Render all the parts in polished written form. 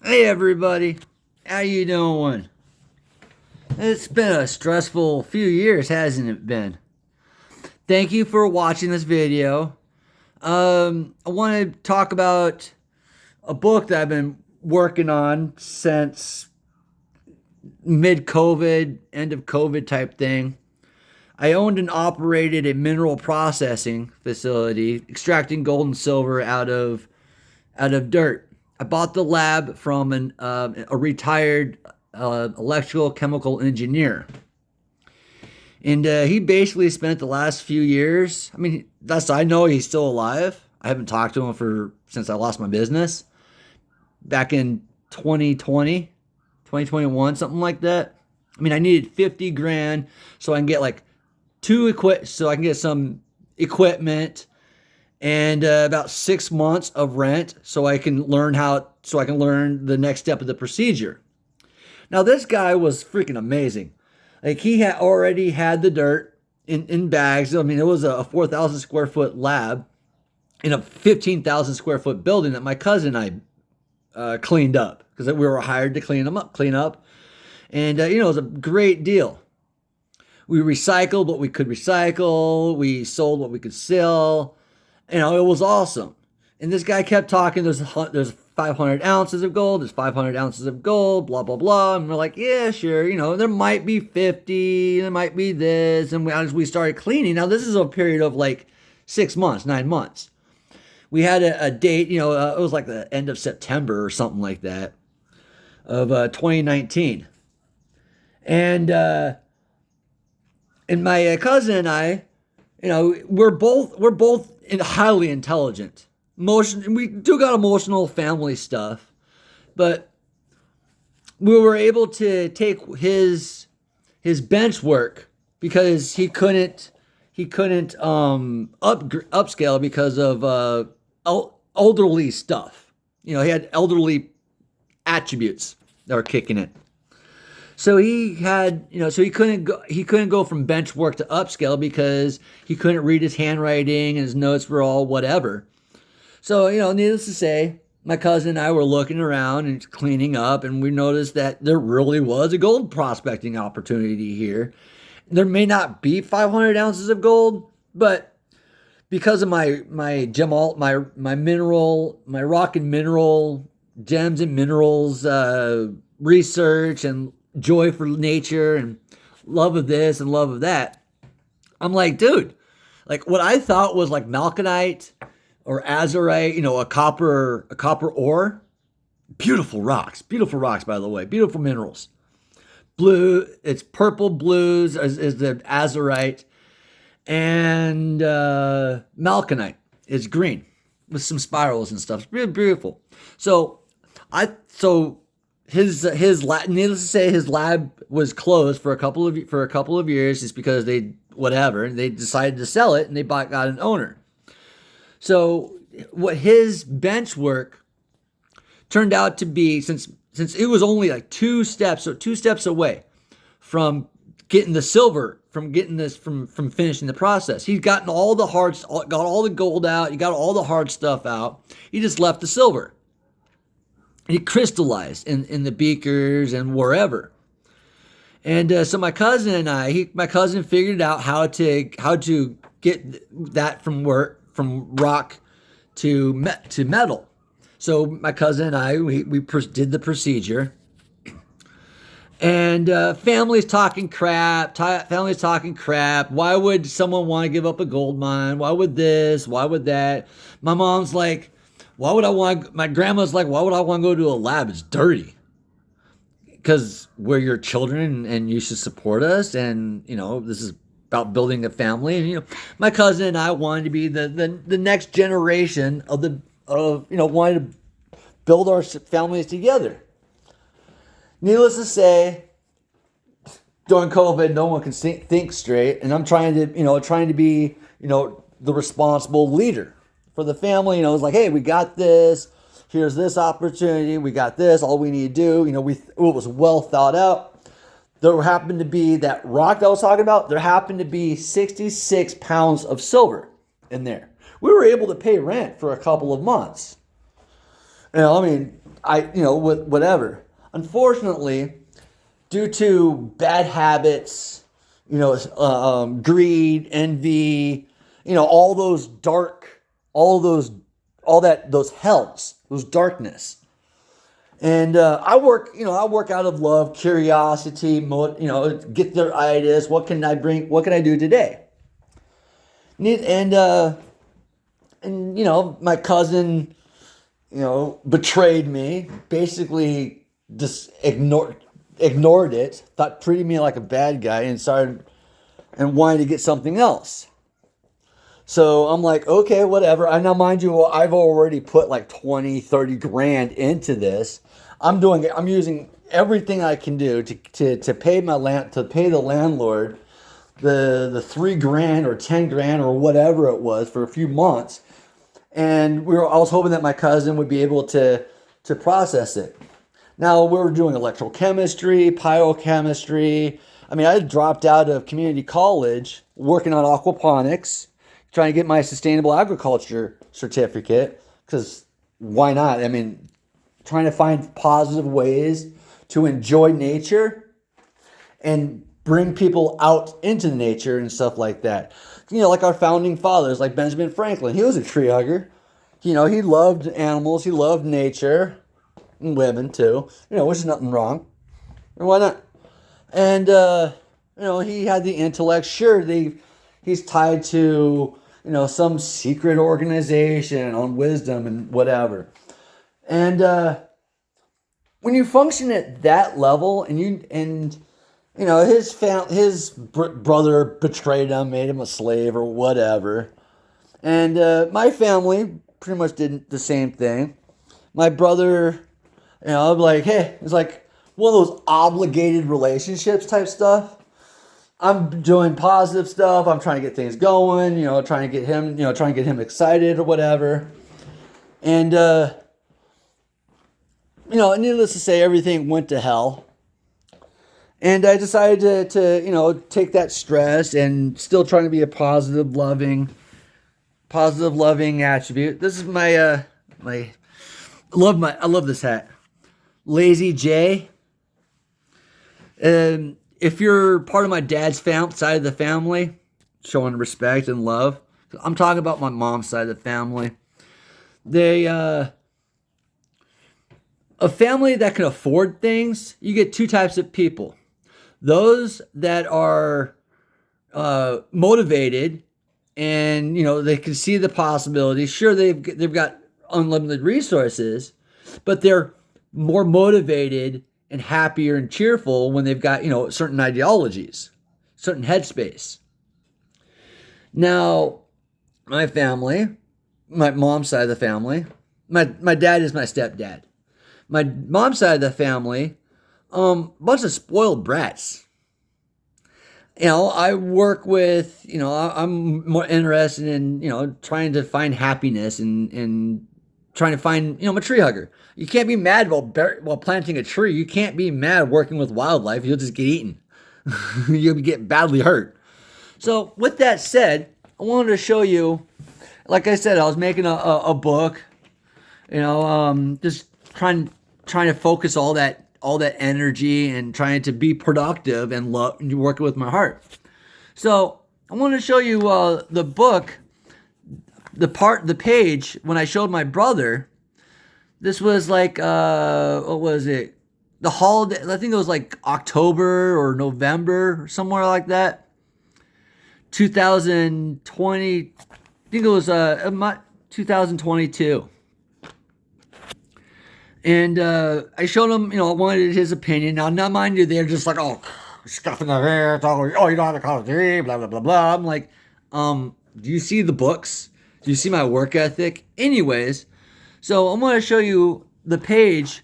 Hey everybody, how you doing? It's been a stressful few years, hasn't it been? Thank you for watching this video. I want to talk about a book that I've been working on since mid-COVID, end of COVID type thing. I owned and operated a mineral processing facility, extracting gold and silver out of dirt. I bought the lab from a retired electrical chemical engineer. And he basically spent the last few years. I mean, I know he's still alive. I haven't talked to him since I lost my business back in 2020, 2021, something like that. I mean, I needed 50 grand so I can get like so I can get some equipment and about 6 months of rent so I can learn the next step of the procedure. Now this guy was freaking amazing. Like he had already had the dirt in bags. I mean, it was a 4,000 square foot lab in a 15,000 square foot building that my cousin and I cleaned up because we were hired to clean up, and it was a great deal. We recycled what we could recycle. We sold what we could sell. It was awesome. And this guy kept talking. There's 500 ounces of gold. There's 500 ounces of gold. Blah blah blah. And we're like, yeah, sure. There might be 50. There might be this. And as we started cleaning, now this is a period of like 6 months, 9 months. We had a date. It was like the end of September or something like that of 2019. And my cousin and I, we're both highly intelligent. We do got emotional family stuff, but we were able to take his bench work because he couldn't upscale because of elderly stuff. He had elderly attributes that were kicking it. So he couldn't go from bench work to upscale because he couldn't read his handwriting and his notes were all whatever. So, needless to say, my cousin and I were looking around and cleaning up, and we noticed that there really was a gold prospecting opportunity here. There may not be 500 ounces of gold, but because of my rock and mineral gems and minerals research and joy for nature and love of this and love of that, I'm like, dude, like what I thought was like malachite or azurite, a copper ore, beautiful rocks, by the way, beautiful minerals. It's purple blues is the azurite, and malachite is green with some spirals and stuff. It's really beautiful. Needless to say, his lab was closed for a couple of years just because they decided to sell it and they got an owner. So what his bench work turned out to be, since it was only like two steps away from getting the silver, from finishing the process. He'd gotten got all the gold out, he got all the hard stuff out. He just left the silver. It crystallized in the beakers and wherever. And so my cousin figured out how to get that from rock to metal. So my cousin and I we did the procedure. And families talking crap. Why would someone want to give up a gold mine? Why would this? Why would that? My mom's like, my grandma's like, why would I want to go to a lab? It's dirty. Because we're your children and you should support us. And, this is about building a family. And, my cousin and I wanted to be the next generation wanted to build our families together. Needless to say, during COVID, no one can think straight. And I'm trying to be, the responsible leader for the family. It's like, hey, we got this. Here's this opportunity. We got this. All we need to do, it was well thought out. There happened to be that rock that I was talking about. There happened to be 66 pounds of silver in there. We were able to pay rent for a couple of months. I mean, with whatever. Unfortunately, due to bad habits, greed, envy, all those dark, all those, all that, those hells, those darkness. And I work out of love, curiosity, get their ideas. What can I bring? What can I do today? And my cousin, betrayed me. Basically, just ignored it. Treated me like a bad guy, and started and wanted to get something else. So I'm like, okay, whatever. I now, mind you, I've already put like 20, 30 grand into this. I'm using everything I can do to pay the landlord the 3 grand or 10 grand or whatever it was for a few months. And I was hoping that my cousin would be able to process it. Now we were doing electrochemistry, biochemistry. I mean, I dropped out of community college working on aquaponics, trying to get my sustainable agriculture certificate, because why not? I mean, trying to find positive ways to enjoy nature and bring people out into nature and stuff like that. Like our founding fathers, like Benjamin Franklin. He was a tree hugger. He loved animals. He loved nature and women too. Which is nothing wrong. And why not? And he had the intellect. Sure, he's tied to some secret organization on wisdom and whatever. And when you function at that level, and his brother betrayed him, made him a slave or whatever, and my family pretty much did the same thing. My brother, like, hey, it's like one of those obligated relationships type stuff. I'm doing positive stuff. I'm trying to get things going, trying to get him excited or whatever. And, needless to say, everything went to hell. And I decided to take that stress and still trying to be a positive, loving attribute. This is I love this hat. Lazy J. If you're part of my dad's side of the family, showing respect and love. I'm talking about my mom's side of the family. A family that can afford things, you get 2 types of people. Those that are motivated and, they can see the possibilities. Sure, they've got unlimited resources, but they're more motivated and happier and cheerful when they've got, certain ideologies, certain headspace. Now, my family, my mom's side of the family, my dad is my stepdad. My mom's side of the family, bunch of spoiled brats. I work with, I'm more interested in, trying to find happiness and trying to find, I'm a tree hugger. You can't be mad while planting a tree. You can't be mad working with wildlife. You'll just get eaten. You'll get badly hurt. So with that said, I wanted to show you, like I said, I was making a book, just trying to focus all that energy and trying to be productive and love and working with my heart. So I want to show you the book, the page when I showed my brother. This was like what was it? The holiday. I think it was like October or November, somewhere like that. 2020. I think it was 2022. And I showed him, I wanted his opinion. Now, mind you, they're just like, oh, stuff in the hair, oh, you don't have a Call of Duty, blah, blah, blah, blah. I'm like, do you see the books? Do you see my work ethic? Anyways, so I'm going to show you the page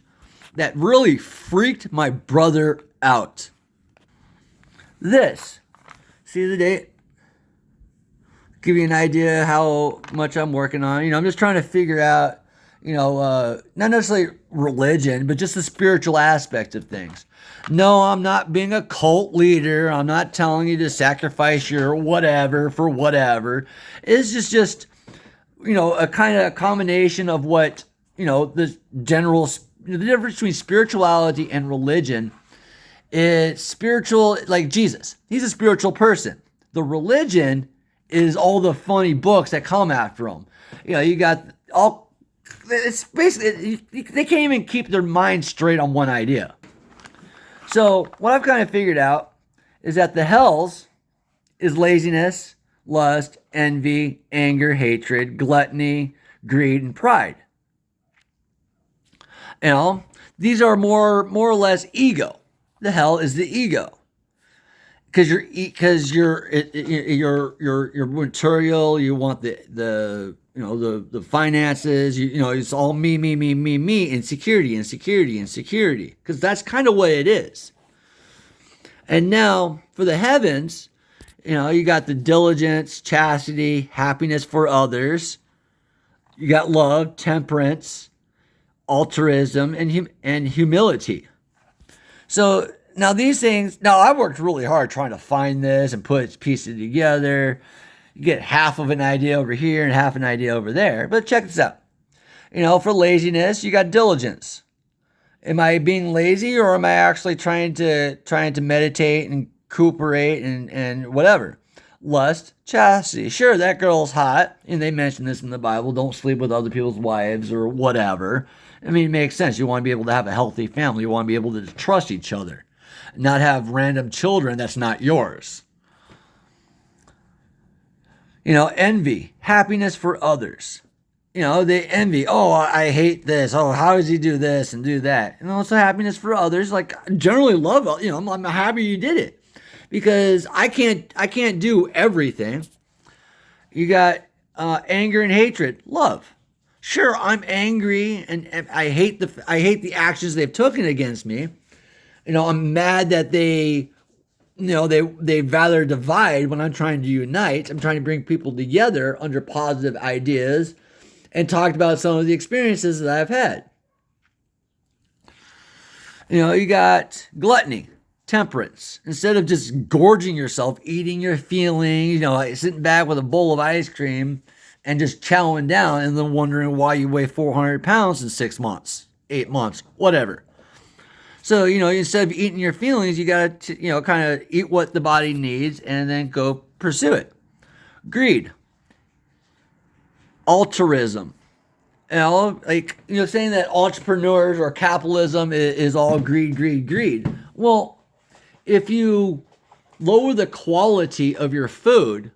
that really freaked my brother out. This. See the date? Give you an idea how much I'm working on. I'm just trying to figure out, not necessarily religion, but just the spiritual aspect of things. No, I'm not being a cult leader. I'm not telling you to sacrifice your whatever for whatever. It's just a kind of a combination of what, the general the difference between spirituality and religion. It's spiritual, like Jesus. He's a spiritual person. The religion is all the funny books that come after him. You got all. It's basically they can't even keep their mind straight on one idea. So what I've kind of figured out is that the hells is laziness, lust, envy, anger, hatred, gluttony, greed, and pride. These are more or less ego. The hell is the ego, because you're material. You want the finances. It's all me, insecurity, because that's kind of what it is. And now for the heavens, you got the diligence, chastity, happiness for others. You got love, temperance, altruism, and humility. So now these things, I worked really hard trying to find this and piece it together. You get half of an idea over here and half an idea over there. But check this out. For laziness, you got diligence. Am I being lazy, or am I actually trying to meditate and recuperate and whatever? Lust, chastity. Sure, that girl's hot, and they mention this in the Bible. Don't sleep with other people's wives or whatever. I mean, it makes sense. You want to be able to have a healthy family. You want to be able to trust each other, not have random children that's not yours. Envy, happiness for others. They envy. Oh, I hate this. Oh, how does he do this and do that? And also happiness for others. Like, generally love. I'm happy you did it, because I can't do everything. You got anger and hatred, love. Sure, I'm angry and I hate the actions they've taken against me. I'm mad that they'd rather divide when I'm trying to unite. I'm trying to bring people together under positive ideas and talked about some of the experiences that I've had. You got gluttony, temperance. Instead of just gorging yourself, eating your feelings, sitting back with a bowl of ice cream and just chowing down and then wondering why you weigh 400 pounds in 6 months, 8 months, whatever. So, instead of eating your feelings, you got to, kind of eat what the body needs and then go pursue it. Greed. Altruism. Saying that entrepreneurs or capitalism is all greed. Well, if you lower the quality of your food,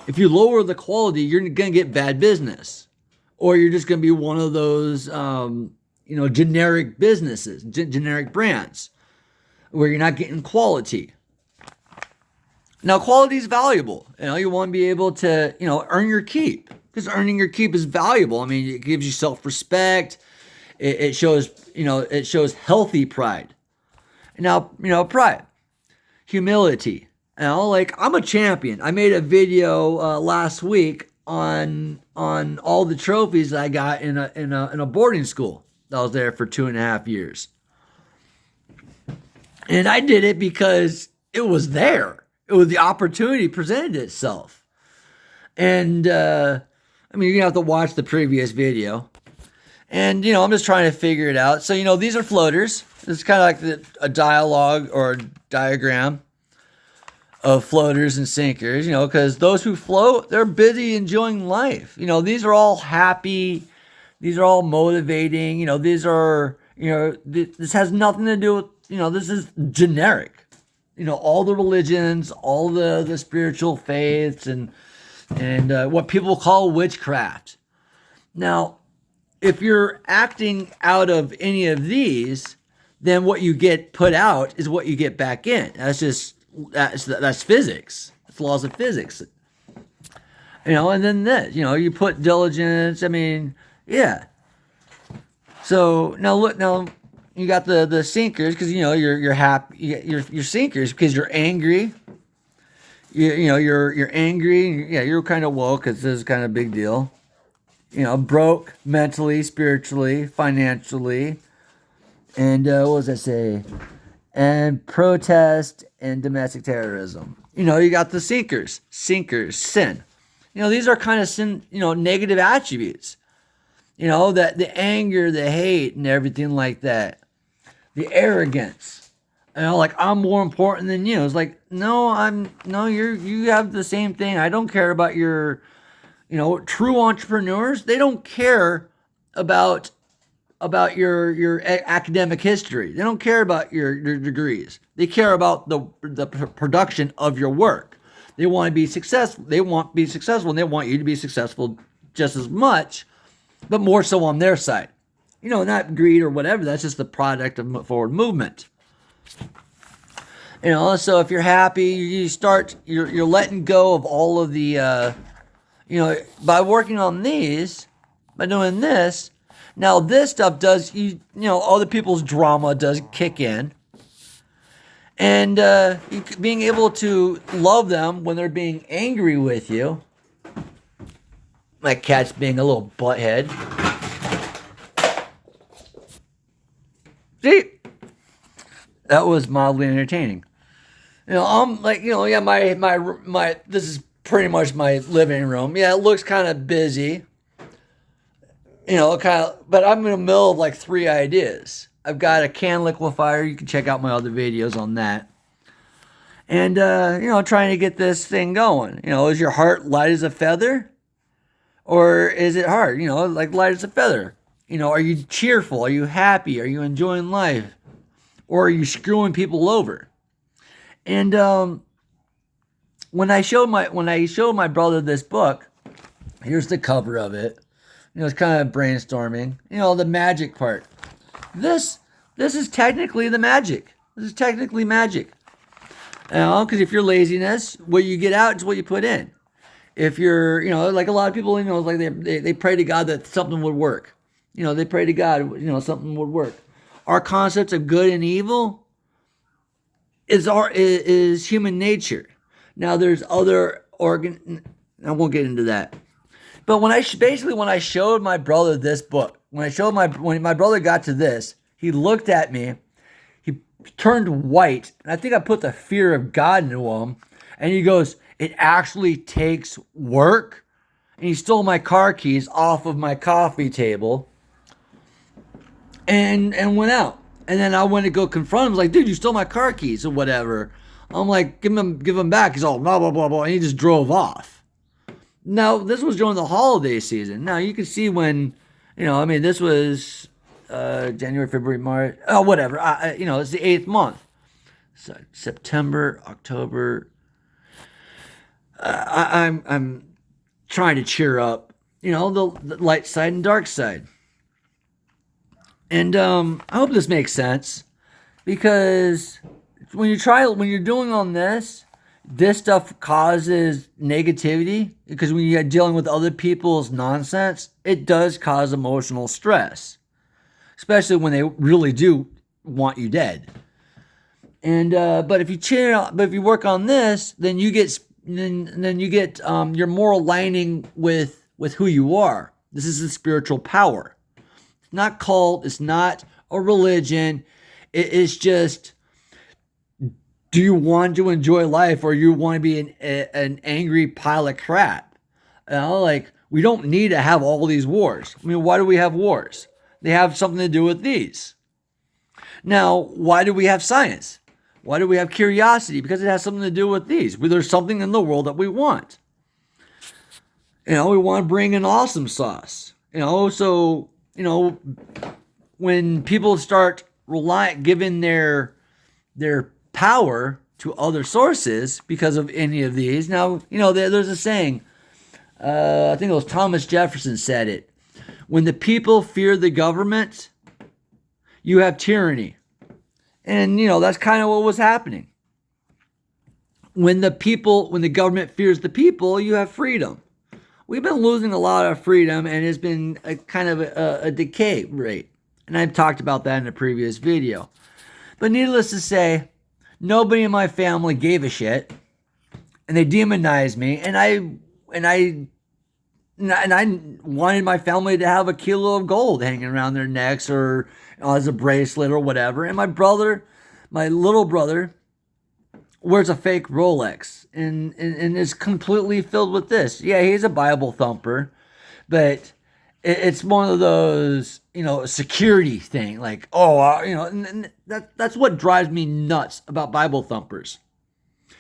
you're going to get bad business. Or you're just going to be one of those, generic businesses, generic brands, where you're not getting quality. Now, quality is valuable. You want to be able to, earn your keep, because earning your keep is valuable. I mean, it gives you self-respect. It shows healthy pride. Now, pride, humility. I'm a champion. I made a video last week on all the trophies that I got in a boarding school. I was there for 2.5 years. And I did it because it was there. It was the opportunity presented itself. And, you're going to have to watch the previous video. And, I'm just trying to figure it out. So, these are floaters. It's kind of like a dialogue or a diagram of floaters and sinkers, because those who float, they're busy enjoying life. These are all happy. These are all motivating. These are, this has nothing to do with, this is generic. All the religions, all the spiritual faiths and what people call witchcraft. Now, if you're acting out of any of these, then what you get put out is what you get back in. That's physics. It's laws of physics. And then this, you put diligence. Yeah. So now look, you got the sinkers, because you're happy. You're sinkers because you're angry. You're angry. Yeah, you're kind of woke, because this is kind of a big deal. Broke mentally, spiritually, financially, and what does that say? And protest and domestic terrorism. You got the sinkers, sin. These are kind of sin. Negative attributes. You know, that the anger, the hate, and everything like that. The arrogance. You know, like, I'm more important than you. It's like, no, you have the same thing. I don't care about your, true entrepreneurs. They don't care about your academic history. They don't care about your degrees. They care about the production of your work. They want to be successful. They want to be successful, and they want you to be successful just as much, but more so on their side. Not greed or whatever. That's just the product of forward movement. So if you're happy, you're letting go of all of the, by working on these, by doing this. Now this stuff does, other people's drama does kick in. And being able to love them when they're being angry with you. My cat's being a little butthead. See? That was mildly entertaining. I'm like, yeah, my this is pretty much my living room. Yeah, it looks kind of busy. But I'm in the middle of like 3 ideas. I've got a can liquefier. You can check out my other videos on that. And, trying to get this thing going. Is your heart light as a feather? Or is it hard? Like light as a feather. Are you cheerful? Are you happy? Are you enjoying life? Or are you screwing people over? And when I showed my brother this book, here's the cover of it. It's kind of brainstorming. The magic part. This is technically the magic. This is technically magic. Because if you're laziness, what you get out is what you put in. If you're, like a lot of people, like they pray to God that something would work. They pray to God, something would work. Our concepts of good and evil is human nature. Now there's other I won't get into that. But when I showed my brother this book, when my brother got to this, he looked at me, he turned white, and I think I put the fear of God into him, and he goes, "It actually takes work." And he stole my car keys off of my coffee table and went out. And then I went to go confront him. I was like, "Dude, you stole my car keys," or whatever. I'm like, give him back. He's all blah, blah, blah, blah. And he just drove off. Now, this was during the holiday season. Now, you can see when, this was January, February, March, whatever. It's the 8th month. So September, October. I'm trying to cheer up. The light side and dark side. And I hope this makes sense, because when you're doing on this stuff causes negativity, because when you're dealing with other people's nonsense, it does cause emotional stress, especially when they really do want you dead. And but if you work on this, then you get you're more aligning with who you are. This is a spiritual power. It's not cult. It's not a religion. It is just, do you want to enjoy life, or you want to be an angry pile of crap? Like, we don't need to have all these wars. I mean, why do we have wars? They have something to do with these. Now, why do we have science? Why do we have curiosity? Because it has something to do with these. There's something in the world that we want. We want to bring an awesome sauce. So, when people start giving their power to other sources because of any of these. Now, there's a saying, I think it was Thomas Jefferson said it. When the people fear the government, you have tyranny. And, that's kind of what was happening. When the government fears the people, you have freedom. We've been losing a lot of freedom, and it's been a kind of a decay rate. And I've talked about that in a previous video. But needless to say, nobody in my family gave a shit, and they demonized me, and I wanted my family to have a kilo of gold hanging around their necks, or as a bracelet or whatever. And my little brother, wears a fake Rolex and is completely filled with this. Yeah, he's a Bible thumper, but it's one of those, security thing. Like, oh, and that's what drives me nuts about Bible thumpers.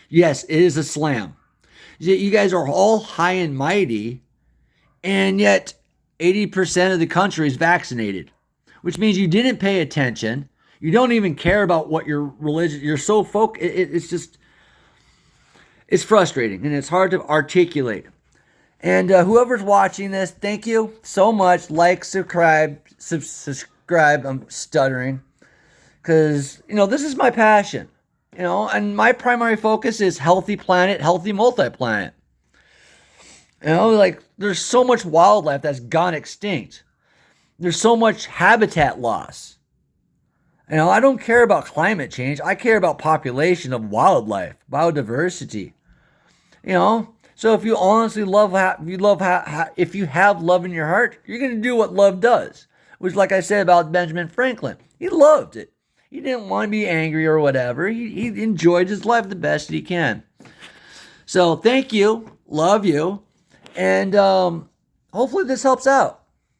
Yes, it is a slam. You guys are all high and mighty, and yet 80% of the country is vaccinated, which means you didn't pay attention. You don't even care about what your religion. You're so focused. It's frustrating and it's hard to articulate. And whoever's watching this, thank you so much. Like, subscribe. I'm stuttering because this is my passion. And my primary focus is healthy planet, healthy multi-planet. Like there's so much wildlife that's gone extinct. There's so much habitat loss. I don't care about climate change. I care about population of wildlife, biodiversity. So if you honestly if you have love in your heart, you're going to do what love does. Which, like I said about Benjamin Franklin, he loved it. He didn't want to be angry or whatever. He enjoyed his life the best he can. So thank you. Love you. And hopefully this helps out.